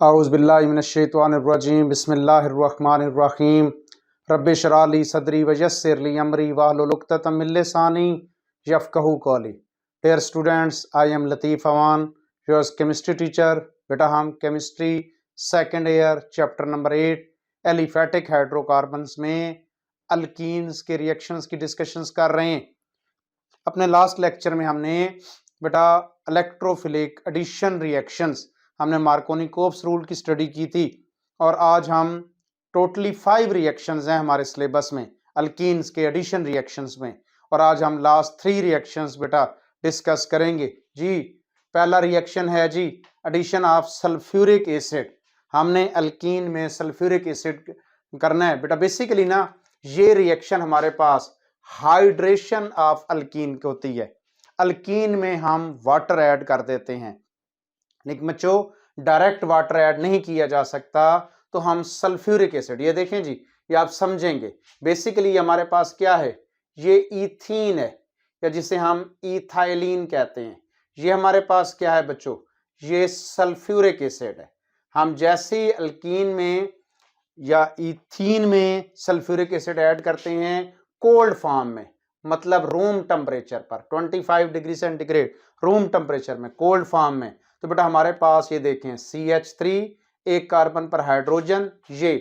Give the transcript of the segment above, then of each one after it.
औज़ुबिल्लाहिमिनश्शैतानिर्रजीम बिस्मिल्लाहिर्रहमानिर्रहीम रब्बि इश्रह ली सदरी वयस्सिर ली अमरी वाहलुल उक़्दतम मिन लिसानी यफ़क़हू क़ौली। Dear students, I am Latif Awan, your chemistry teacher. बेटा हम chemistry second year chapter number 8 aliphatic hydrocarbons में अल्कीन्स के रिएक्शंस की डिस्कशंस कर रहे हैं। अपने लास्ट लेक्चर में हमने बेटा इलेक्ट्रोफिलिक एडिशन रिएक्शंस, हमने मार्कोनी-कोप्स रूल की स्टडी की थी और आज हम टोटली 5 रिएक्शंस हैं हमारे सिलेबस में अल्कीन्स के एडिशन रिएक्शंस में, और आज हम लास्ट 3 रिएक्शंस बेटा डिस्कस करेंगे जी। पहला रिएक्शन है जी एडिशन ऑफ सल्फ्यूरिक एसिड। हमने अल्कीन में सल्फ्यूरिक एसिड करना है बेटा। बेसिकली ना ये रिएक्शन हमारे पास हाइड्रेशन ऑफ अल्कीन की होती है। अल्कीन में हम वाटर ऐड कर देते हैं, लेकिन बच्चों डायरेक्ट वाटर ऐड नहीं किया जा सकता, तो हम सल्फ्यूरिक एसिड, ये देखें जी, ये आप समझेंगे। बेसिकली हमारे पास क्या है, ये इथीन है या जिसे हम इथाइलिन कहते हैं। ये हमारे पास क्या है बच्चों, ये सल्फ्यूरिक एसिड है। हम जैसे ही अल्कीन में या इथीन में सल्फ्यूरिक एसिड ऐड करते हैं कोल्ड फॉर्म में, मतलब रूम टेम्परेचर पर 25 डिग्री सेंटीग्रेड रूम टेम्परेचर में, कोल्ड फॉर्म में, तो बेटा हमारे पास ये देखें CH3, एक कार्बन पर हाइड्रोजन, ये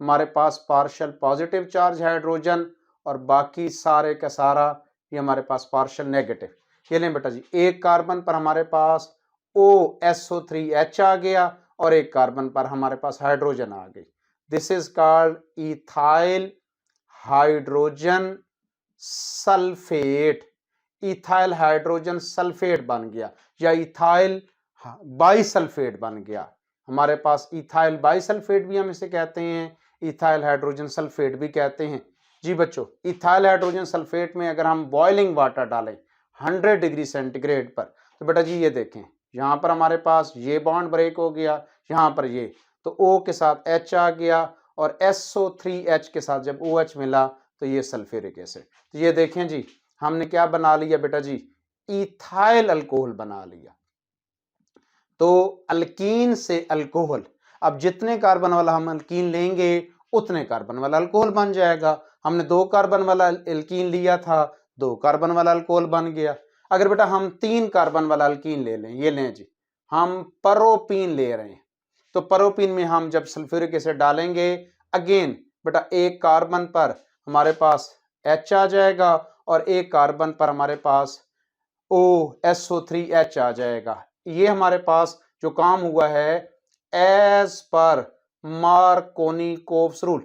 हमारे पास पार्शियल पॉजिटिव चार्ज हाइड्रोजन, और बाकी सारे का सारा ये हमारे पास पार्शियल नेगेटिव। ये लें बेटा जी, एक कार्बन पर हमारे पास OSO3H आ गया और एक कार्बन पर हमारे पास हाइड्रोजन आ गई। This is called ethyl hydrogen sulphate. Ethyl hydrogen sulphate बन गया या इथाइल बाइसल्फेट बन गया। हमारे पास इथाइल बाइसल्फेट भी हम इसे कहते हैं, इथाइल हाइड्रोजन सल्फेट भी कहते हैं जी बच्चों। इथाइल हाइड्रोजन सल्फेट में अगर हम बॉइलिंग वाटर डालें 100 डिग्री सेंटीग्रेड पर, तो बेटा जी ये देखें, यहाँ पर हमारे पास ये बॉन्ड ब्रेक हो गया, यहाँ पर ये, तो O के साथ H आ गया और SO3H के साथ जब OH मिला तो ये सल्फ्यूरिक एसिड। तो ये देखें जी, हमने क्या बना लिया बेटा जी, इथाइल अल्कोहल बना लिया। तो अल्कीन से अल्कोहल, अब जितने कार्बन वाला हम अल्कीन लेंगे उतने कार्बन वाला अल्कोहल बन जाएगा। हमने 2 कार्बन वाला अल्कीन लिया था, 2 कार्बन वाला अल्कोहल बन गया। अगर बेटा हम 3 कार्बन वाला अल्कीन ले लें, ये लें जी, हम प्रोपीन ले रहे हैं, तो प्रोपीन में हम जब सल्फ्यूरिक एसिड डालेंगे, अगेन बेटा एक कार्बन पर हमारे पास H आ जाएगा और एक कार्बन पर हमारे पास OSO3H आ जाएगा। ये हमारे पास जो काम हुआ है एज पर मार्कोनी-कोप्स रूल,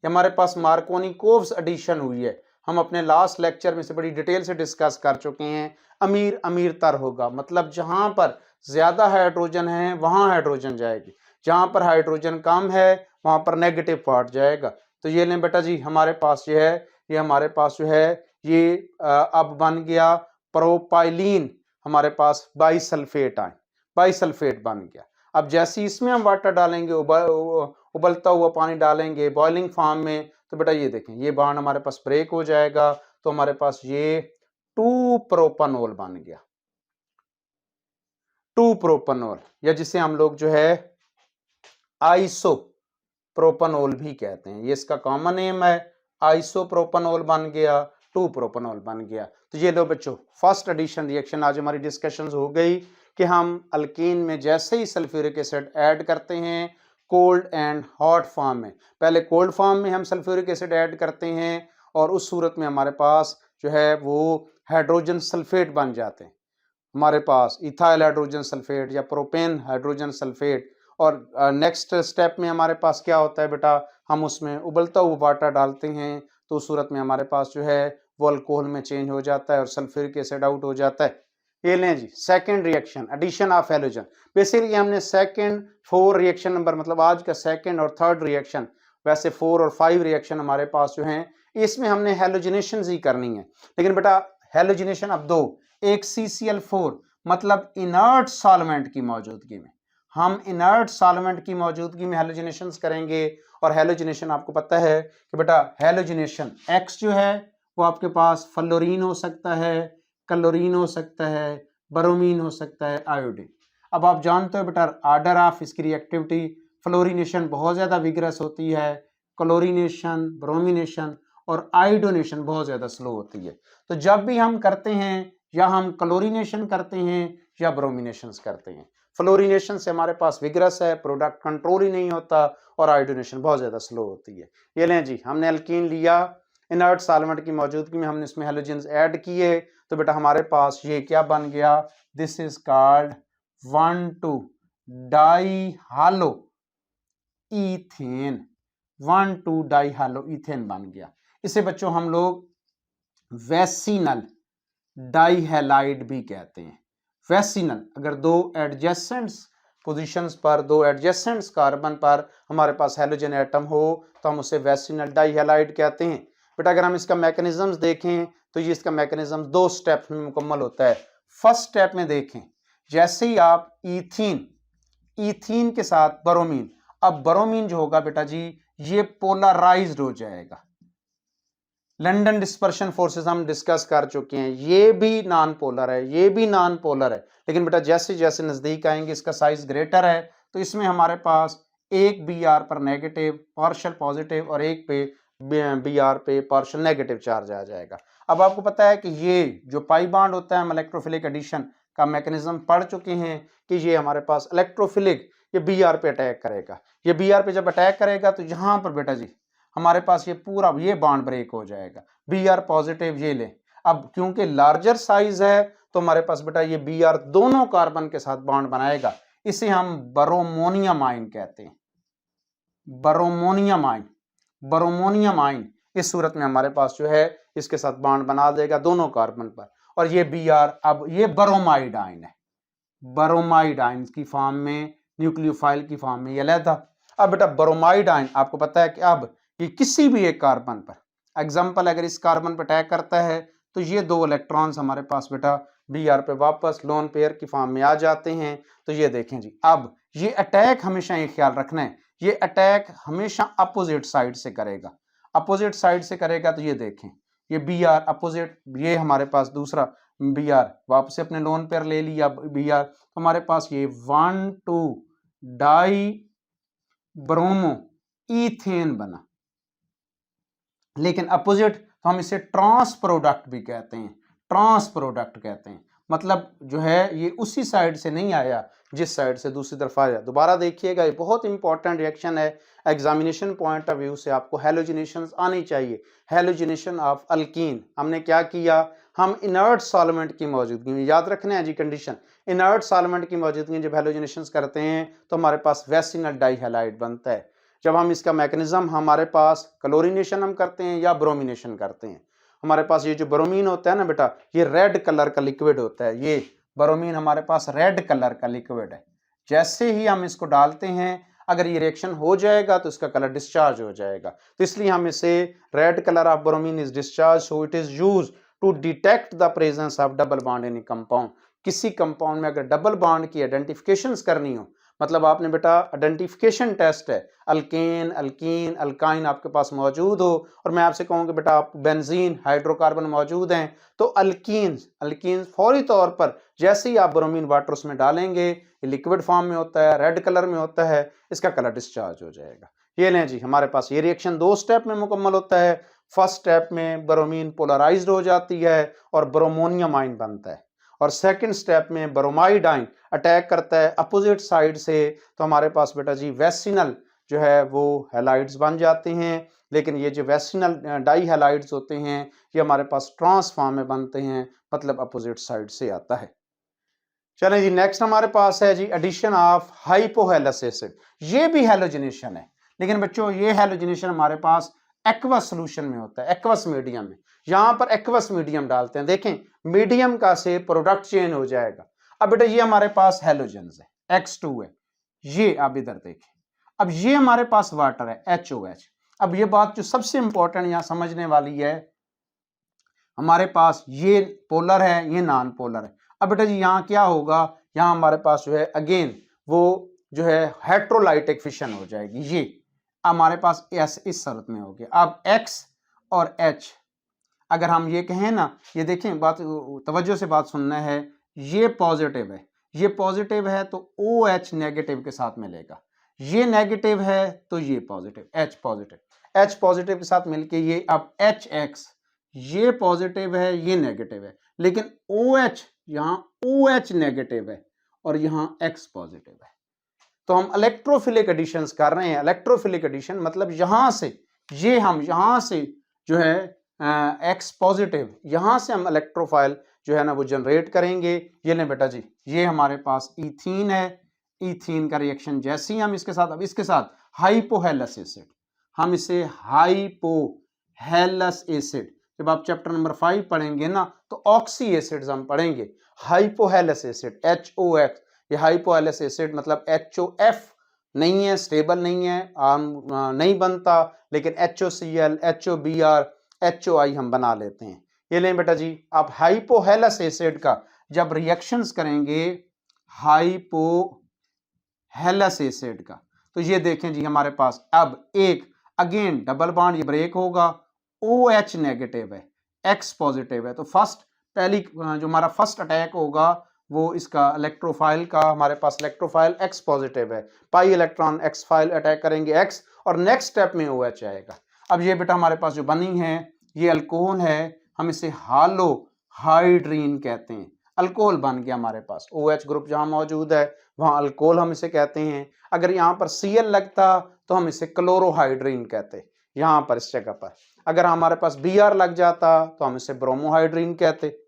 हमारे पास मार्कोनी-कोप्स एडिशन हुई है। हम अपने लास्ट लेक्चर में से बड़ी डिटेल से डिस्कस कर चुके हैं। अमीर अमीर तर होगा, मतलब जहां पर ज्यादा हाइड्रोजन है वहां हाइड्रोजन जाएगी, जहां पर हाइड्रोजन कम है वहां पर नेगेटिव पार्ट जाएगा। तो ये लें बेटा जी, हमारे पास ये है, ये हमारे पास जो है ये अब बन गया प्रोपाइलीन, हमारे पास बाइसल्फेट आए, बाइसल्फेट बन गया। अब जैसे इसमें हम वाटर डालेंगे, उबलता हुआ पानी डालेंगे बॉइलिंग फॉर्म में, तो बेटा ये देखें, ये बॉन्ड हमारे पास ब्रेक हो जाएगा, तो हमारे पास ये 2 प्रोपेनॉल बन गया, 2 प्रोपेनॉल, या जिसे हम लोग जो है आइसो प्रोपेनॉल भी कहते हैं, ये इसका कॉमन नेम है, आइसो प्रोपेनॉल बन गया, 2 प्रोपेनॉल बन गया। तो ये लो बच्चों, फर्स्ट एडिशन रिएक्शन आज हमारी डिस्कशन हो गई कि हम अल्कीन में जैसे ही सल्फ्यूरिक एसिड ऐड करते हैं कोल्ड एंड हॉट फॉर्म में, पहले कोल्ड फॉर्म में हम सल्फ्यूरिक एसिड ऐड करते हैं और उस सूरत में हमारे पास जो है वो हाइड्रोजन सल्फेट बन जाते हैं, हमारे पास इथाइल हाइड्रोजन सल्फेट या प्रोपेन हाइड्रोजन सल्फेट। और नेक्स्ट स्टेप में हमारे पास क्या होता है बेटा, हम उसमें उबलता हुआ वाटर डालते हैं, तो उस सूरत में हमारे पास जो है वो अल्कोहल में चेंज हो जाता है और सल्फ्यूरिक एसिड आउट हो जाता है। ये लें जी, second reaction addition of halogen. Basically हमने सेकंड 4 रिएक्शन नंबर, मतलब आज का सेकंड और थर्ड रिएक्शन, वैसे 4 और 5 रिएक्शन हमारे पास जो हैं, इसमें हमने हैलोजिनेशन ही करनी है। लेकिन बेटा हैलोजिनेशन अब 2, एक CCl4 मतलब इनर्ट सॉल्वेंट की मौजूदगी में, हम इनर्ट सॉल्वेंट की मौजूदगी में हैलोजिनेशन करेंगे। और हैलोजिनेशन आपको पता है कि बेटा हैलोजिनेशन X जो है वो आपके पास फ्लोरीन हो सकता है, क्लोरीन हो सकता है, ब्रोमीन हो सकता है, आयोडीन। अब आप जानते हो बेटा आर्डर ऑफ इसकी रिएक्टिविटी, फ्लोरीनेशन बहुत ज़्यादा विग्रस होती है, क्लोरीनेशन, ब्रोमिनेशन और आयोडोनेशन बहुत ज़्यादा स्लो होती है। तो जब भी हम करते हैं या हम क्लोरीनेशन करते हैं या ब्रोमिनेशन करते हैं, फ्लोरीनेशन से हमारे पास विग्रस है, प्रोडक्ट कंट्रोल ही नहीं होता, और आयोडोनेशन बहुत ज़्यादा स्लो होती है। ये लें जी, हमने अल्कीन लिया, इनर्ट सॉल्वेंट की मौजूदगी में हमने इसमें हैलोजेंस ऐड किए, तो बेटा हमारे पास ये क्या बन गया, this is called 1,2 dihalo ethane, 1,2 dihalo ethane बन गया। इसे बच्चों हम लोग वैसिनल डाइहैलाइड भी कहते हैं। वैसिनल, अगर दो एडजेसेंट्स पोजीशंस पर, दो एडजेसेंट्स कार्बन पर हमारे पास हैलोजन एटम हो तो हम उसे वैसिनल डाइहैलाइड कहते हैं। बेटा अगर हम इसका मैकेनिज्म देखें तो ये इसका मैकेनिज्म 2 स्टेप्स में मुकम्मल होता है। फर्स्ट स्टेप में देखें, जैसे ही आप ईथीन के साथ ब्रोमीन, अब ब्रोमीन जो होगा बेटा जी ये पोलराइज्ड हो जाएगा। लंदन डिस्पर्शन फोर्सेस हम डिस्कस कर चुके हैं, ये भी नॉन पोलर है, ये भी नॉन पोलर है, लेकिन बेटा जैसे जैसे नजदीक आएंगे इसका साइज ग्रेटर है, तो इसमें हमारे पास एक बी आर पर नेगेटिव पार्शियल पॉजिटिव और एक पे बी आर पे पार्शियल नेगेटिव चार्ज आ जाएगा। अब आपको पता है कि ये जो पाई बॉन्ड होता है हम इलेक्ट्रोफिलिक एडिशन का मैकेनिज्म पढ़ चुके हैं कि ये हमारे पास इलेक्ट्रोफिलिक ये बी आर पे अटैक करेगा। ये बी आर पे जब अटैक करेगा तो यहाँ पर बेटा जी हमारे पास ये पूरा ये बॉन्ड ब्रेक हो जाएगा, बी आर पॉजिटिव ये ले। अब क्योंकि लार्जर साइज है तो हमारे पास बेटा ये बी आर दोनों कार्बन के साथ बॉन्ड बनाएगा, इसे हम बरोमोनियम आयन कहते हैं। बरोमोनियम आयन, बरोमोनियम आयन इस सूरत में हमारे पास जो है इसके साथ बॉन्ड बना देगा दोनों कार्बन पर, और ये बी आर अब ये बरोमाइड आयन है, बरोमाइड आयन की फॉर्म में, न्यूक्लियोफाइल की फॉर्म में ये लेता। अब बेटा ब्रोमाइड आयन आपको पता है कि अब ये किसी भी एक कार्बन पर, एग्जाम्पल अगर इस कार्बन पर अटैक करता है तो ये 2 इलेक्ट्रॉन्स हमारे पास बेटा बी आर पे वापस लोन पेयर की फॉर्म में आ जाते हैं। तो ये देखें जी, अब ये अटैक हमेशा ये ख्याल रखना है, ये अटैक हमेशा अपोजिट साइड से करेगा, अपोजिट साइड से करेगा। तो ये देखें ये बी आर अपोजिट, ये हमारे पास दूसरा बी आर वापस से अपने लोन पेयर ले लिया बी आर, तो हमारे पास ये 1,2 डाई ब्रोमो ईथेन बना। लेकिन अपोजिट तो हम इसे ट्रांस प्रोडक्ट भी कहते हैं, ट्रांस प्रोडक्ट कहते हैं, मतलब जो है ये उसी साइड से नहीं आया जिस साइड से दूसरी तरफ आया। दोबारा देखिएगा, ये बहुत इंपॉर्टेंट रिएक्शन है, एग्जामिनेशन पॉइंट ऑफ व्यू से आपको हैलोजिनेशन आनी चाहिए। हैलोजिनेशन ऑफ अल्कीन हमने क्या किया, हम इनर्ट सॉल्वेंट की मौजूदगी में, याद रखना है जी कंडीशन, इनर्ट सॉल्वेंट की मौजूदगी में जब हैलोजिनेशन करते हैं तो हमारे पास वैसिनल डाइहैलाइड बनता है। जब हम इसका मैकेनिज्म हमारे पास क्लोरीनेशन हम करते हैं या ब्रोमिनेशन करते हैं, हमारे पास ये जो ब्रोमीन होता है ना बेटा ये रेड कलर का लिक्विड होता है, ये ब्रोमीन हमारे पास रेड कलर का लिक्विड है। जैसे ही हम इसको डालते हैं अगर ये रिएक्शन हो जाएगा तो इसका कलर डिस्चार्ज हो जाएगा, तो इसलिए हम इसे red colour of bromine is discharge, so it is used to detect the presence of double bond in a compound. किसी कंपाउंड में अगर डबल बॉन्ड की आइडेंटिफिकेशन करनी हो, मतलब आपने बेटा आइडेंटिफिकेशन टेस्ट है, अल्केन अल्कीन अल्काइन आपके पास मौजूद हो और मैं आपसे कहूँ कि बेटा आप बेंजीन हाइड्रोकार्बन मौजूद हैं, तो अल्कीन फौरी तौर पर जैसे ही आप ब्रोमीन वाटर उसमें डालेंगे, ये लिक्विड फॉर्म में होता है, रेड कलर में होता है, इसका कलर डिस्चार्ज हो जाएगा। ये लें जी, हमारे पास ये रिएक्शन 2 स्टेप में मुकम्मल होता है। फर्स्ट स्टेप में ब्रोमीन पोलराइज्ड हो जाती है और ब्रोमोनियम आयन बनता है, और सेकंड स्टेप में ब्रोमाइड आयन अटैक करता है अपोजिट साइड से, तो हमारे पास बेटा जी वैसिनल जो है वो हैलाइड्स बन जाते हैं। लेकिन ये जो वैसिनल डाई हैलाइड्स होते हैं ये हमारे पास ट्रांस फॉर्म में बनते हैं, मतलब अपोजिट साइड से आता है। चलें जी, नेक्स्ट हमारे पास है जी एडिशन ऑफ हाइपोहेलस एसिड। ये भी हैलोजिनेशन है, लेकिन बच्चों ये हैलोजिनेशन हमारे पास एक्वस सॉल्यूशन में होता है, एक्वस मीडियम में। यहां पर एक्वस मीडियम डालते हैं, देखें मीडियम का से प्रोडक्ट चेंज हो जाएगा। अब बेटा ये हमारे पास हैलोजेंस है, X2 है, ये आप इधर देखें। अब ये हमारे पास वाटर है HOH। अब ये बात जो सबसे इंपॉर्टेंट यहां समझने वाली है, हमारे पास ये पोलर है, ये नॉन पोलर है। अब बेटा जी यहाँ क्या होगा, यहाँ हमारे पास जो है अगेन वो जो है हेट्रोलाइटिक फिशन हो जाएगी। ये हमारे पास S इस सूरत में हो गया। अब X और H अगर हम ये कहें ना, ये देखें बात तवज्जो से बात सुनना है, ये पॉजिटिव है, ये पॉजिटिव है तो OH नेगेटिव के साथ मिलेगा, ये नेगेटिव है तो ये पॉजिटिव, H पॉजिटिव के साथ मिलके ये अब HX, ये पॉजिटिव है ये नेगेटिव है, लेकिन OH यहाँ OH नेगेटिव है और यहाँ X पॉजिटिव है। तो हम इलेक्ट्रोफिलिक एडिशंस कर रहे हैं। इलेक्ट्रोफिलिक एडिशन मतलब यहां से ये हम यहां से जो है X पॉजिटिव, यहां से हम इलेक्ट्रोफाइल जो है ना वो जनरेट करेंगे। ये लें बेटा जी, ये हमारे पास ईथीन है, ईथीन का रिएक्शन जैसे ही हम इसके साथ, अब इसके साथ हाइपोहेलस एसिड, हम इसे हाइपोहेलस एसिड, जब आप चैप्टर नंबर 5 पढ़ेंगे ना तो ऑक्सी एसिड्स हम पढ़ेंगे। हाइपोहेलस एसिड HOX, ये हाइपोहेलस एसिड मतलब HOF नहीं है, स्टेबल नहीं है, नहीं बनता, लेकिन HOCl, HOBr, HOI हम बना लेते हैं। ये लें बेटा जी, आप हाइपोहेलस एसिड का जब रिएक्शंस करेंगे हाइपोहेलस एसिड का, तो ये देखें जी हमारे पास अब एक अगेन डबल बॉन्ड, ये ब्रेक होगा, OH नेगेटिव है, X पॉजिटिव है। तो फर्स्ट पहली जो हमारा फर्स्ट अटैक होगा वो इसका इलेक्ट्रोफाइल का, हमारे पास इलेक्ट्रोफाइल X पॉजिटिव है, pi electron X file attack करेंगे X, और नेक्स्ट स्टेप में OH आएगा। अब ये बेटा हमारे पास जो बनी है ये अल्कोहल है, हम इसे हालो हाइड्रीन कहते हैं। अल्कोहल बन गया हमारे पास, OH ग्रुप जहां मौजूद है वहां अल्कोहल हम इसे कहते हैं। अगर यहाँ पर Cl लगता तो हम इसे क्लोरोहाइड्रीन कहते, यहाँ पर इस जगह पर। अगर हमारे पास Br लग जाता तो हम इसे ब्रोमोहाइड्रीन कहते।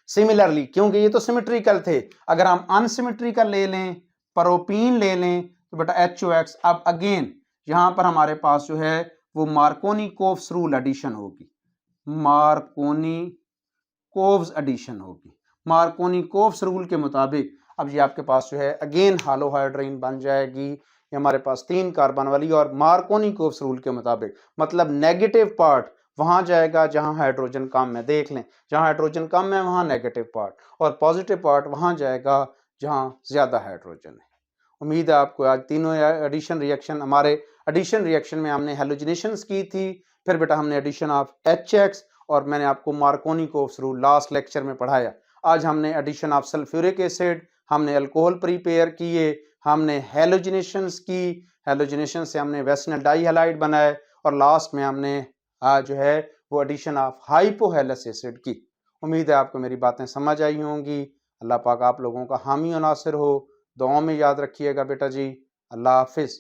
सिमिलरली, क्योंकि ये तो सिमेट्रिकल थे, अगर हम अनसिमेट्रिकल ले लें, प्रोपीन ले लें, तो बेटा HOX, अब अगेन यहां पर हमारे पास जो है वो मार्कोनी-कोव्स रूल एडिशन होगी, मार्कोनी-कोव्स एडिशन होगी। मार्कोनी-कोव्स रूल के मुताबिक अब ये आपके पास जो है अगेन हालोहाइड्रीन बन जाएगी, ये हमारे पास 3 कार्बन वाली, और मार्कोनी-कोव्स रूल के मुताबिक मतलब नेगेटिव पार्ट वहां जाएगा जहां हाइड्रोजन कम है। देख लें, जहां हाइड्रोजन कम है वहां नेगेटिव पार्ट, और पॉजिटिव पार्ट वहां जाएगा जहां ज्यादा हाइड्रोजन है। उम्मीद है आपको आज तीनों एडिशन रिएक्शन, हमारे एडिशन रिएक्शन में हमने हेलोजिनेशंस की थी, फिर बेटा हमने एडिशन ऑफ HX, और मैंने आपको मार्कोनी-कोव्स रूल लास्ट लेक्चर में पढ़ाया। आज हमने एडिशन ऑफ सल्फ्यूरिक एसिड, हमने अल्कोहल प्रिपेयर किए, हमने हेलोजिनेशंस की, हेलोजिनेशन से हमने वेस्नल डाइहैलाइड बनाए, और लास्ट में हमने जो है वो एडिशन ऑफ हाइपोहेलस एसिड की। उम्मीद है आपको मेरी बातें समझ आई होंगी। अल्लाह पाक आप लोगों का हामी और नासिर हो, दुआओं में याद रखिएगा बेटा जी। अल्लाह हाफिज़।